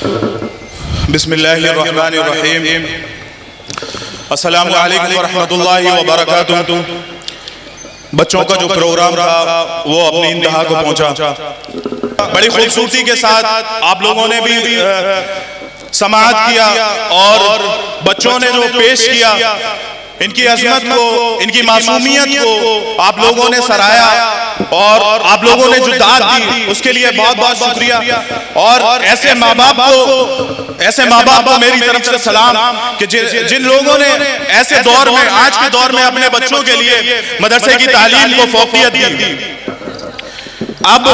بسم اللہ الرحمن الرحیم۔ السلام علیکم ورحمۃ اللہ وبرکاتہ۔ بچوں کا جو پروگرام تھا وہ اپنی انتہا کو پہنچا، بڑی خوبصورتی کے ساتھ آپ لوگوں نے بھی سماعت کیا اور بچوں نے جو پیش کیا، ان کی عظمت کو، ان کی معصومیت کو آپ لوگوں نے سراہا اور آپ لوگوں نے جو داد دی اس کے لیے بہت بہت شکریہ۔ اور ایسے ماں باپ کو میری طرف سے سلام کہ جن لوگوں نے ایسے دور میں، آج کے دور میں اپنے بچوں کے لیے مدرسے کی تعلیم کو فوقیت دی۔ اب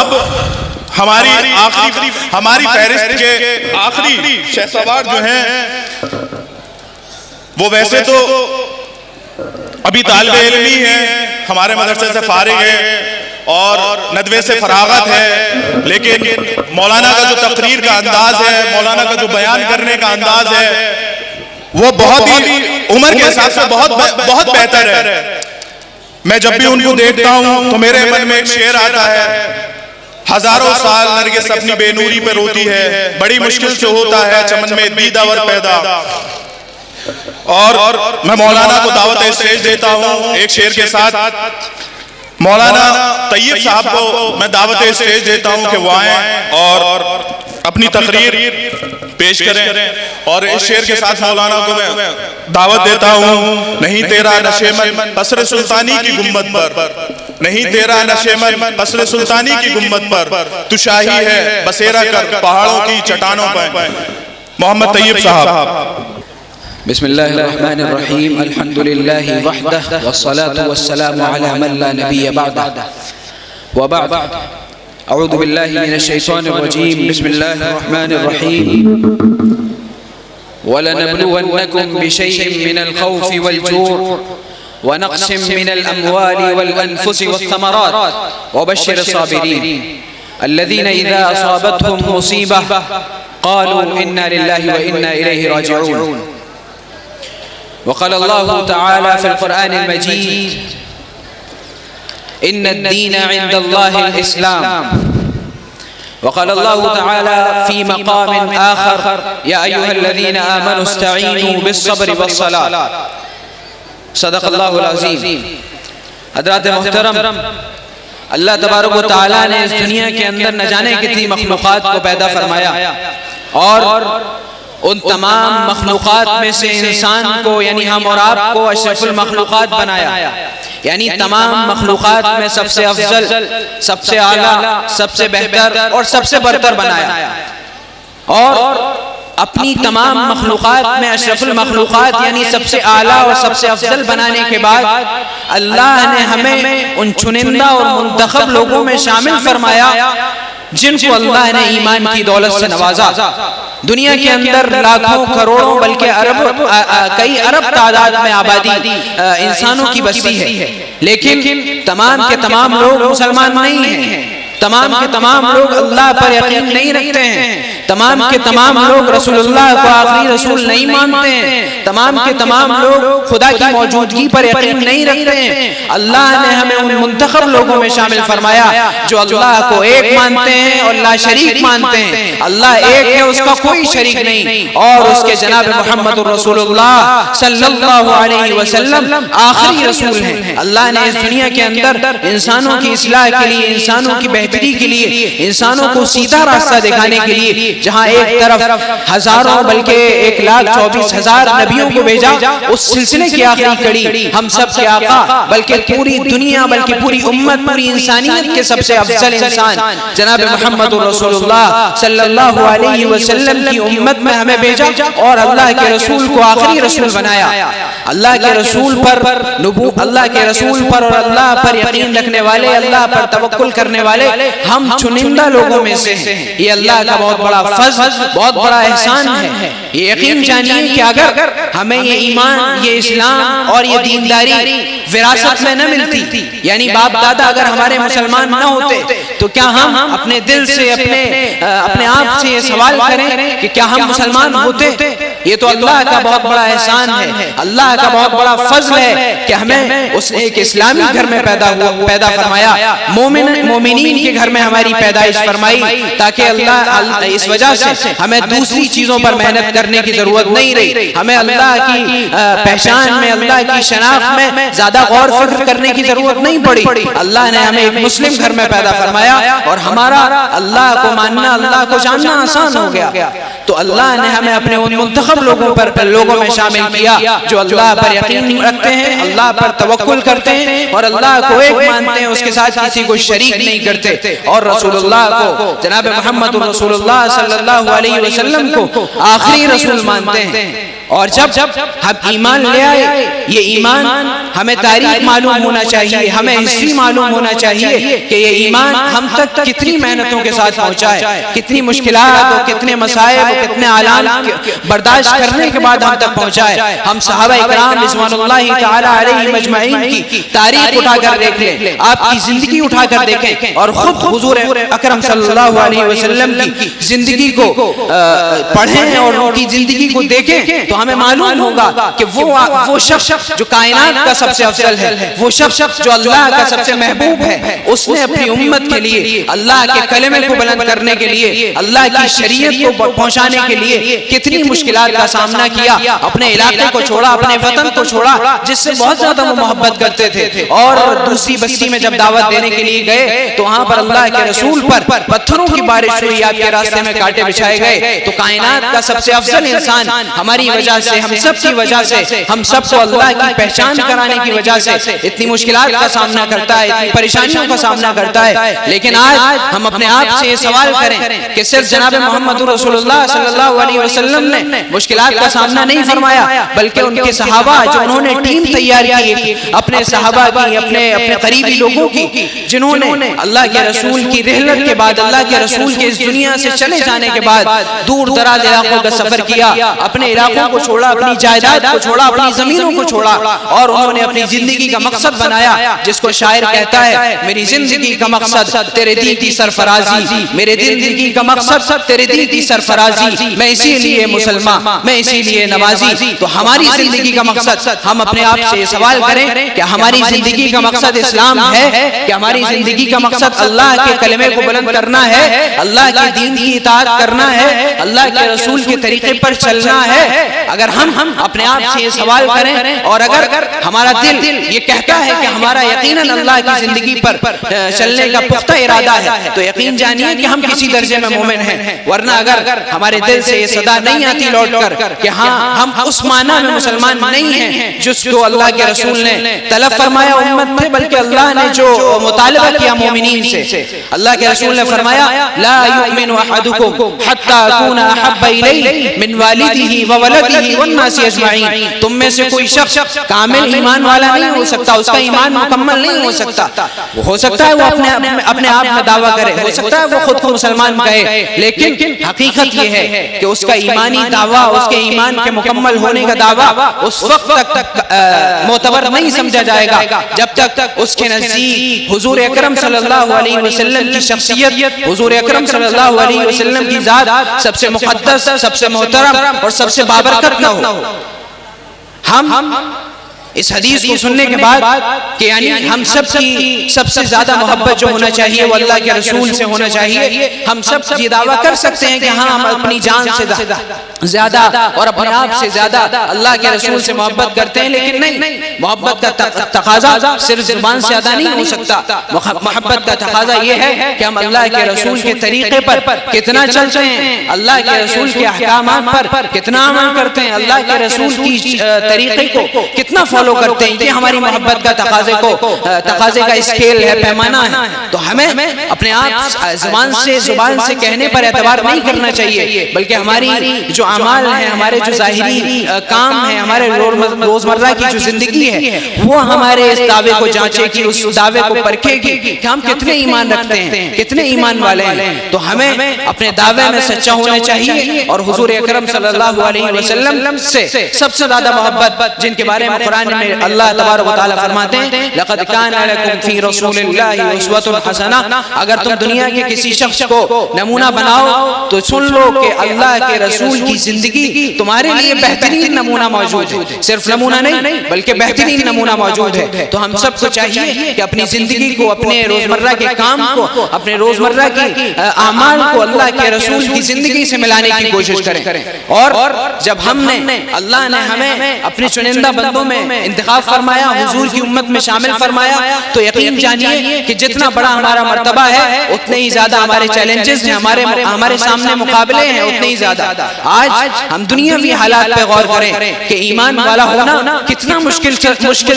ہماری فہرست کے آخری شہسوار جو ہیں وہ ویسے تو ابھی طالب علم ہی ہیں، ہمارے مدرسے سے فارغ ہے اور ندوے سے فراغت ہے، لیکن مولانا کا جو تقریر کا انداز ہے، مولانا کا جو بیان کرنے کا انداز ہے وہ بہت ہی عمر کے حساب سے بہت بہتر ہے۔ میں جب بھی ان کو دیکھتا ہوں تو میرے من میں ایک شعر آتا ہے، ہزاروں سال نرگس اپنی بے نوری پہ روتی ہے، بڑی مشکل سے ہوتا ہے چمن میں دیدہ ور پیدا۔ اور میں مولانا کو دعوت اسٹیج دیتا ہوں ایک شعر کے ساتھ۔ مولانا طیب صاحب کو میں دعوت اسٹیج دیتا ہوں کہ وہ آئیں اور اپنی تقریر پیش کریں، اور اس شعر کے ساتھ مولانا کو میں دعوت دیتا ہوں۔ نہیں تیرا نشیمن قصر سلطانی کی گنبد پر، نہیں تیرا نشیمن قصر سلطانی کی گنبد پر، تو شاہی ہے بسیرا کر پہاڑوں کی چٹانوں پر۔ محمد طیب صاحب۔ بسم اللہ الرحمن الرحیم، الحمد للہ وحدہ والصلاة والسلام علی من لا نبی بعدہ، وبعد اعوذ باللہ من الشیطان الرجیم، بسم اللہ الرحمن الرحیم۔ وَلَنَبْلُوَنَّكُمْ بِشَيْءٍ مِّنَ الْخَوْفِ وَالْجُوعِ وَنَقْصٍ مِّنَ الْأَمْوَالِ وَالْأَنفُسِ وَالثَّمَرَاتِ وَبَشِّرِ الصَّابِرِينَ الَّذِينَ إِذَا أَصَابَتْهُمْ مُصِيبَةٌ قَالُوا إِنَّا لِلَّهِ وَإِنَّا إِلَيْهِ رَاجِعُونَ۔ وقال الله تعالى في القرآن المجيد: إن الدين عند الله الإسلام. وقال الله تعالى في مقام آخر: يا أيها الذين آمنوا استعينوا بالصبر والصلاة. صدق الله العظيم۔ حضرات محترم، اللہ تبارک و تعالیٰ نے اس دنیا کے اندر نہ جانے کتنی مخلوقات کو پیدا فرمایا، اور ان تمام مخلوقات میں سے انسان کو یعنی ہم اور آپ کو اشرف المخلوقات بنایا، یعنی تمام مخلوقات میں سب سے افضل، سب سے اعلیٰ، سب سے بہتر اور سب سے برتر بنایا۔ اور اپنی تمام مخلوقات میں اشرف المخلوقات یعنی سب سے اعلیٰ اور سب سے افضل بنانے کے بعد اللہ نے ہمیں ان چنندہ اور منتخب لوگوں میں شامل فرمایا جن کو اللہ نے ایمان کی دولت سے نوازا۔ دنیا کے اندر لاکھوں کروڑوں بلکہ کئی ارب تعداد میں آبادی انسانوں کی بستی ہے، لیکن تمام کے تمام لوگ مسلمان نہیں ہیں، تمام کے تمام لوگ اللہ پر یقین نہیں رکھتے ہیں، تمام کے تمام لوگ رسول اللہ کو آخری رسول نہیں مانتے ہیں، تمام کے تمام لوگ خدا کی موجودگی پر یقین نہیں رکھتے ہیں۔ اللہ نے ہمیں ان منتخب لوگوں میں شامل فرمایا جو اللہ کو ایک مانتے ہیں اور لا شریک مانتے ہیں۔ اللہ ایک ہے، اس کا کوئی شریک نہیں، اور اس کے جناب محمد رسول اللہ صلی اللہ علیہ وسلم آخری رسول ہیں۔ اللہ نے اس دنیا کے اندر انسانوں کی اصلاح کے لیے، انسانوں کی بہتری کے لیے، انسانوں کو سیدھا راستہ دکھانے کے لیے جہاں ایک طرف ہزاروں بلکہ 1,24,000 نبیوں کو بھیجا، اس سلسلے کی آخری کڑی ہم سب کے آقا بلکہ پوری دنیا بلکہ پوری امت، پوری انسانیت کے سب سے افضل انسان جناب محمد رسول اللہ صلی اللہ علیہ وسلم کی امت میں ہمیں بھیجا اور اللہ کے رسول کو آخری رسول بنایا۔ اللہ کے رسول پر اللہ کے رسول پر اور اللہ پر یقین رکھنے والے، اللہ پر توکل کرنے والے ہم چنندہ لوگوں میں سے ہیں۔ یہ اللہ کا بہت بڑا فضل، بہت بڑا احسان ہے۔ یہ یقین جانیے کہ اگر ہمیں یہ ایمان، یہ اسلام اور یہ دینداری وراثت میں نہ ملتی، یعنی باپ دادا اگر ہمارے مسلمان نہ ہوتے، تو کیا ہم اپنے دل سے اپنے آپ سے یہ سوال کریں کہ کیا ہم مسلمان ہوتے؟ یہ تو اللہ کا بہت بڑا احسان ہے، اللہ کا بہت بڑا فضل ہے کہ ہمیں اس نے ایک اسلامی گھر میں پیدا فرمایا، مومنین کے گھر میں ہماری پیدائش فرمائی، تاکہ اللہ اس وجہ سے ہمیں دوسری چیزوں پر محنت کرنے کی ضرورت نہیں رہی، ہمیں اللہ کی پہچان میں، اللہ کی شناخت میں زیادہ غور فکر کرنے کی ضرورت نہیں پڑی۔ اللہ نے ہمیں ایک مسلم گھر میں پیدا فرمایا اور ہمارا اللہ کو ماننا، اللہ کو جاننا آسان ہو گیا۔ تو اللہ نے ہمیں اپنے ان منتخب لوگوں میں شامل کیا جو اللہ پر یقین رکھتے ہیں، اللہ پر توکل کرتے ہیں اور اللہ کو ایک مانتے ہیں، اس کے ساتھ کسی کو شریک نہیں کرتے، اور رسول اللہ کو، جناب محمد رسول اللہ صلی اللہ علیہ وسلم کو آخری رسول مانتے ہیں۔ اور جب ہم ایمان لے آئے، یہ ایمان ہمیں تاریخ معلوم ہونا چاہیے، ہمیں ہسٹری معلوم ہونا چاہیے کہ یہ ایمان ہم تک کتنی محنتوں کے ساتھ پہنچا ہے، کتنی مشکلات اور کتنے مسائل اور کتنے آلام برداشت کرنے کے بعد ہم تک پہنچا ہے۔ ہم صحابہ اکرام رضوان اللہ تعالی علیہ مجمعین کی تاریخ اٹھا کر دیکھ لیں، آپ کی زندگی اٹھا کر دیکھیں اور خود حضور اکرم صلی اللہ علیہ وسلم کی زندگی کو پڑھیں اور ان کی زندگی کو دیکھیں تو ہمیں معلوم ہوگا کہ وہ شخص جو کائنات کا سب سے افضل ہے، وہ شخص جو اللہ کا سب سے محبوب ہے، اس نے اپنی امت کے لیے، اللہ کے کلمے کو بلند کرنے کے لیے، اللہ کی شریعت کو پہنچانے کے لیے کتنی مشکلات کا سامنا کیا، اپنے علاقے کو چھوڑا، اپنے وطن کو چھوڑا جس سے بہت زیادہ وہ محبت کرتے تھے، اور دوسری بستی میں جب دعوت دینے کے لیے گئے تو وہاں پر اللہ کے رسول پر پتھروں کی بارش ہوئی، آپ کے راستے میں کانٹے بچھائے گئے۔ تو کائنات کا سب سے افضل انسان ہماری وجہ سے، ہم سب کی وجہ سے، ہم سب کو اللہ کی پہچان کرانے کی وجہ سے اتنی مشکلات کا سامنا کرتا ہے، اتنی پریشانیوں کا سامنا کرتا ہے۔ لیکن آج ہم اپنے آپ سے یہ سوال کریں کہ صرف جناب محمد رسول اللہ صلی اللہ علیہ وسلم نے مشکلات کا سامنا نہیں فرمایا، بلکہ ان کے صحابہ جو انہوں نے ٹیم تیار کی، اپنے صحابہ کی، اپنے قریبی لوگوں کی، جنہوں نے اللہ کے رسول کی رحلت کے بعد، اللہ کے رسول کے اس دنیا سے چلے جانے کے بعد دور دراز علاقوں کا سفر کیا، اپنے علاقوں کو چھوڑا، اپنی جائیداد کو چھوڑا، اپنی زمینوں کو چھوڑا، اور انہوں نے اپنی زندگی کا مقصد بنایا، جس کو شاعر کہتا ہے میری زندگی کا مقصد تیرے دین کی سرفرازی، میرے زندگی کا مقصد تیرے دین کی سرفرازی، میں اسی لیے مسلمان، میں اسی لیے نمازی۔ تو ہماری زندگی کا مقصد، ہم اپنے آپ سے سوال کریں کہ ہماری زندگی کا مقصد اسلام ہے کہ ہماری زندگی کا مقصد اللہ کے کلمے کو بلند کرنا ہے، اللہ کے دین کی اطاعت کرنا ہے، اللہ کے رسول کے طریقے پر چلنا ہے؟ اگر ہم اپنے آپ سے یہ سوال کریں اور اگر ہمارا دل یہ کہتا ہے کہ ہمارا یقیناً اللہ کی زندگی پر چلنے کا پختہ ارادہ ہے، تو یقین جانیے کہ ہم کسی درجے میں مومن ہیں۔ ورنہ اگر ہمارے دل سے یہ صدا نہیں آتی لوٹ کر کہ ہاں ہم اس معنی میں مسلمان نہیں ہیں جس کو اللہ کے رسول نے طلب فرمایا امت سے، بلکہ اللہ نے جو مطالبہ کیا مومنین سے، اللہ کے رسول نے فرمایا لا یؤمن احدکم حتی اکون احب الیہ من والدہ وولدہ والناس اجمعین۔ تم میں سے کوئی شخص کامل ایمان والا نہیں ہو سکتا، اس کا ایمان مکمل نہیں ہو سکتا۔ ہو سکتا ہے وہ اپنے آپ میں دعویٰ کرے، ہو سکتا ہے وہ خود کو مسلمان کہے، لیکن حقیقت یہ ہے کہ اس کا ایمانی دعویٰ، اس کے ایمان کے مکمل ہونے کا دعویٰ اس وقت تک معتبر نہیں سمجھا جائے گا جب تک اس کے نزدیک حضور اکرم صلی اللہ علیہ وسلم کی شخصیت، حضور اکرم صلی اللہ علیہ وسلم کی ذات سب سے مقدس، سب سے محترم اور سب سے بابرکت نہ ہو۔ ہم اس حدیث کو سننے کے بعد کہ یعنی ہم سب کی سب سے زیادہ محبت جو ہونا چاہیے وہ اللہ کے رسول سے ہونا چاہیے، ہم سب یہ دعویٰ کر سکتے ہیں کہ ہاں ہم اپنی جان سے زیادہ اور اپنے آپ سے زیادہ اللہ کے رسول سے محبت کرتے ہیں، لیکن نہیں، محبت کا تقاضا صرف زبان سے ادا نہیں ہو سکتا۔ محبت کا تقاضا یہ ہے کہ ہم اللہ کے رسول کے طریقے پر کتنا چلتے ہیں، اللہ کے رسول کے احکامات پر کتنا عمل کرتے ہیں، اللہ کے رسول کی طریقے کو کتنا فالو کرتے ہیں، یہ ہماری محبت کا تقاضے کا اسکیل ہے، پیمانہ ہے۔ تو ہمیں اپنے آپ زبان سے کہنے پر اعتبار نہیں کرنا چاہیے، بلکہ ہماری جو اعمال ہیں، ہمارے جو ظاہری کام ہیں، ہمارے روزمرہ کی جو زندگی ہے، وہ ہمارے اس دعوے کو جانچے گی، اس دعوے کو پرکھے گی کہ ہم کتنے ایمان رکھتے ہیں، کتنے ایمان والے ہیں۔ تو ہمیں اپنے دعوے میں سچا ہونا چاہیے، اور حضور اکرم صلی اللہ علیہ وسلم سے سب سے زیادہ محبت، جن کے بارے میں قرآن میں اللہ تبارک و تعالیٰ فرماتے ہیں لقد کان لکم فی رسول اللہ اسوۃ حسنہ، اگر تم دنیا کے کسی شخص کو نمونہ بناؤ تو سن لو کہ اللہ کے رسول کی زندگی تمہارے لیے بہترین نمونہ موجود ہے. صرف نمونہ نہیں بلکہ بہترین نمونہ موجود ہے. تو ہم سب کو چاہیے کہ اپنی زندگی کو، اپنے روزمرہ کے کام کو، اپنے روزمرہ کی اعمال کو اللہ کے رسول کی زندگی سے ملانے کی کوشش کریں. اور جب ہم نے، اللہ نے ہمیں اپنے چنندہ بندوں میں انتخاب فرمایا، حضور کی امت میں شامل فرمایا، تو یقین جانیے کہ جتنا بڑا ہمارا مرتبہ ہے اتنے ہی زیادہ ہمارے چیلنجز ہیں، ہمارے سامنے مقابلے ہیں اتنے ہی زیادہ. آج ہم دنیاوی حالات پہ غور کریں کہ ایمان والا ہونا کتنا مشکل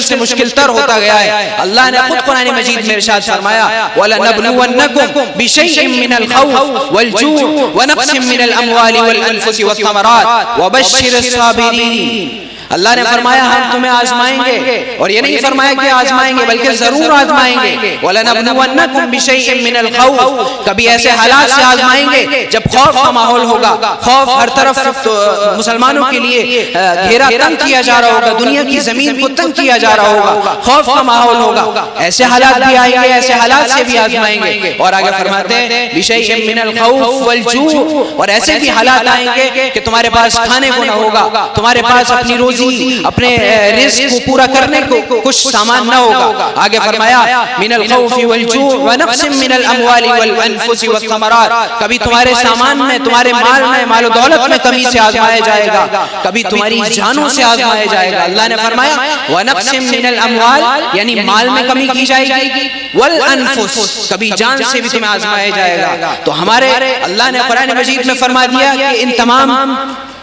سے مشکل تر ہوتا گیا ہے. اللہ نے خود قرآن مجید میں ارشاد فرمایا وَلَنَبْلُوَنَّكُمْ بِشَيْءٍ مِّنَ الْخَوْفِ وَالْجُوعِ وَنَقْصٍ مِّنَ الْأَمْوَالِ وَالْأَنفُسِ وَالثَّمَرَاتِ وَبَشِّرِ الصَّابِرِينَ. اللہ نے فرمایا ہم تمہیں آزمائیں گے، اور یہ نہیں فرمایا کہ آزمائیں گے بلکہ ضرور آزمائیں گے. وَلَنَبْلُوَنَّكُمْ بِشَيْءٍ مِّنَ الْخَوْفِ، کبھی ایسے حالات سے آزمائیں گے جب خوف کا ماحول ہوگا. خوف ہر طرف مسلمانوں کے لیے گھیرا تنگ کیا جا رہا ہوگا، دنیا کی زمین کو تنگ کیا جا رہا ہوگا، خوف کا ماحول ہوگا. ایسے حالات بھی آئیں گے، ایسے حالات سے بھی آزمائیں گے. اور آگے فرماتے ہیں بِشَيْءٍ مِّنَ الْخَوْفِ وَالْجُوعِ، اور ایسے بھی حالات آئیں گے کہ تمہارے پاس کھانے کو نہ ہوگا، تمہارے پاس اپنی روزی، اپنے رزق کو پورا کرنے کو کچھ سامان نہ ہوگا. آگے فرمایا من الخوف والجوع ونقص من الاموال والانفس والثمرات، کبھی تمہارے سامان میں، تمہارے مال میں، مال و دولت میں کمی سے آزمایا جائے گا، کبھی تمہاری جانوں سے آزمایا جائے گا. اللہ نے فرمایا ونقص من الاموال، یعنی مال میں کمی کی جائے گی، والانفس، کبھی جان سے بھی تمہیں آزمایا جائے گا. تو ہمارے اللہ نے قرآن مجید میں فرما دیا کہ ان تمام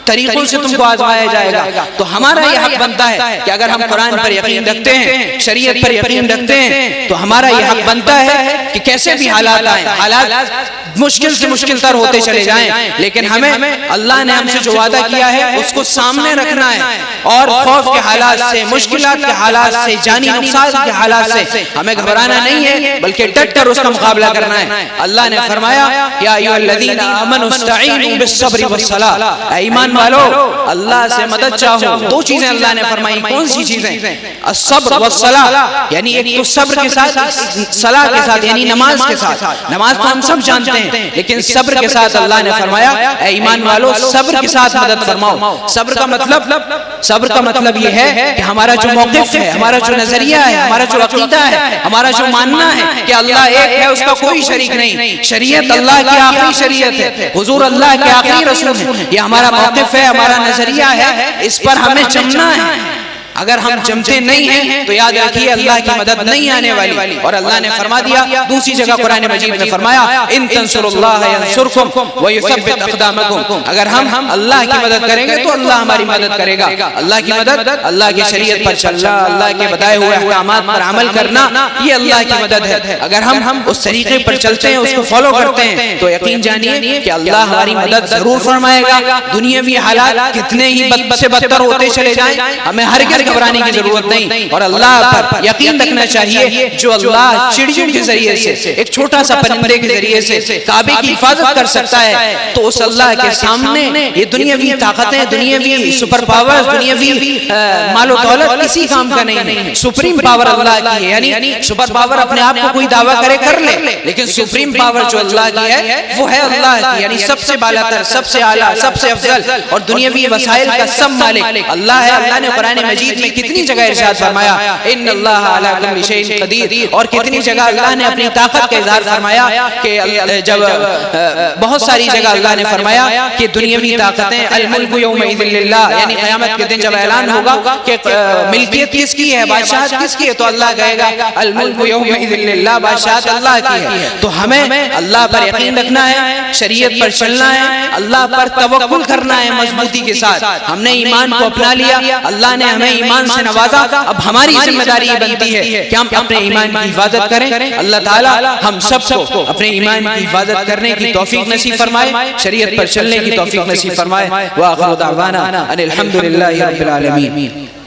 طریقوں سے تم کو آزمایا جائے گا. تو ہمارا یہ حق بنتا ہے کہ اگر ہم قرآن پر یقین رکھتے ہیں، شریعت پر یقین رکھتے ہیں، تو ہمارا یہ حق بنتا ہے کہ کیسے بھی حالات آئیں، حالات مشکل سے مشکل تر ہوتے چلے جائیں، لیکن ہمیں اللہ نے ہم سے جو وعدہ کیا ہے اس کو سامنے رکھنا ہے. اور خوف کے حالات سے، مشکلات کے حالات سے، جانی نقصان کے حالات سے ہمیں گھبرانا نہیں ہے بلکہ ڈٹ کر اس کا مقابلہ کرنا ہے. اللہ نے فرمایا یا ایھا الذین آمنوا استعینوا بالصبر والصلاۃ، اے ایمان والو اللہ سے مدد چاہو. دو چیزیں اللہ نے فرمائی. کون سی چیزیں؟ الصبر والصلاۃ، یعنی ایک تو صبر کے ساتھ، صلاۃ کے ساتھ یعنی نماز کے ساتھ. نماز تو ہم سب جانتے ہیں لیکن صبر کے ساتھ اللہ نے فرمایا اے ایمان والو صبر کے ساتھ مدد فرماؤ. صبر کا مطلب یہ ہے کہ ہمارا جو موقف ہے، ہمارا جو نظریہ ہے، ہمارا جو عقیدہ ہے، ہمارا جو ماننا ہے کہ اللہ ایک ہے، اس کا کوئی شریک نہیں، شریعت اللہ کی آخری شریعت ہے، حضور اللہ کے آخری رسول ہیں، یہ ہمارا موقف ہے، ہمارا نظریہ ہے، اس پر ہمیں جمنا ہے. اگر ہم جمتے نہیں ہیں تو یاد رکھیے اللہ کی مدد نہیں آنے والی. اور اللہ نے فرما دیا دوسری جگہ قرآن مجید میں فرمایا ان تنصروا اللہ ینصرکم ویثبت اقدامکم، اگر ہم اللہ کی مدد کریں گے تو اللہ ہماری مدد کرے گا. اللہ کی مدد، اللہ کی شریعت پر چلنا، اللہ کے بتائے ہوئے احکامات پر عمل کرنا، یہ اللہ کی مدد ہے. اگر ہم اس طریقے پر چلتے ہیں، اس کو فالو کرتے ہیں، تو یقین جانیے کہ اللہ ہماری مدد ضرور فرمائے گا. دنیاوی حالات کتنے ہی بد سے بدتر ہوتے چلے جائیں، ہمیں ہرگز گھبرانے کی ضرورت نہیں. اور اللہ پر یقین رکھنا چاہیے جو اللہ چڑیوں کے ذریعے سے، ایک چھوٹا سا پرندے کے ذریعے سے کعبے کی حفاظت کر سکتا ہے، تو اس اللہ کے سامنے یہ دنیاوی طاقتیں، دنیاوی سپر پاورز، دنیاوی مال و دولت کسی کام کا نہیں ہے. سپریم پاور اللہ کی ہے. یعنی سپر پاور اپنے آپ کو کوئی دعویٰ کرے کر لے، لیکن سپریم پاور جو اللہ کی ہے وہ ہے اللہ کی، یعنی سب سے بالا تر، سب سے اعلیٰ، سب سے افضل، اور دنیاوی وسائل کا سب مالک اللہ ہے. اللہ نے قرآن مجید میں کتنی جگہ ارشاد فرمایا ان اللہ علی کل شیء قدیر، اور کتنی جگہ اللہ نے اپنی طاقت کا اظہار فرمایا کہ جب بہت ساری جگہ اللہ نے فرمایا کہ دنیاوی طاقتیں الملک یومئذ للہ، یعنی قیامت کے دن جب اعلان ہوگا کہ ملکیت کس کی ہے، بادشاہت کس کی ہے، تو اللہ کہے گا الملک یومئذ للہ، بادشاہت اللہ کی ہے. تو ہمیں اللہ پر یقین رکھنا ہے، شریعت پر چلنا ہے، اللہ پر توکل کرنا ہے مضبوطی کے ساتھ. ہم نے ایمان کو اپنا لیا، اللہ نے ہمیں ایمان سے نوازا، اب ہماری ذمہ داری یہ بنتی ہے کہ ہم اپنے ایمان کی حفاظت کریں. اللہ تعالی ہم سب کو اپنے ایمان کی حفاظت کرنے کی توفیق نصیب فرمائے، شریعت پر چلنے کی توفیق نصیب فرمائے. وآخر دعوانا ان الحمد للہ رب العالمین.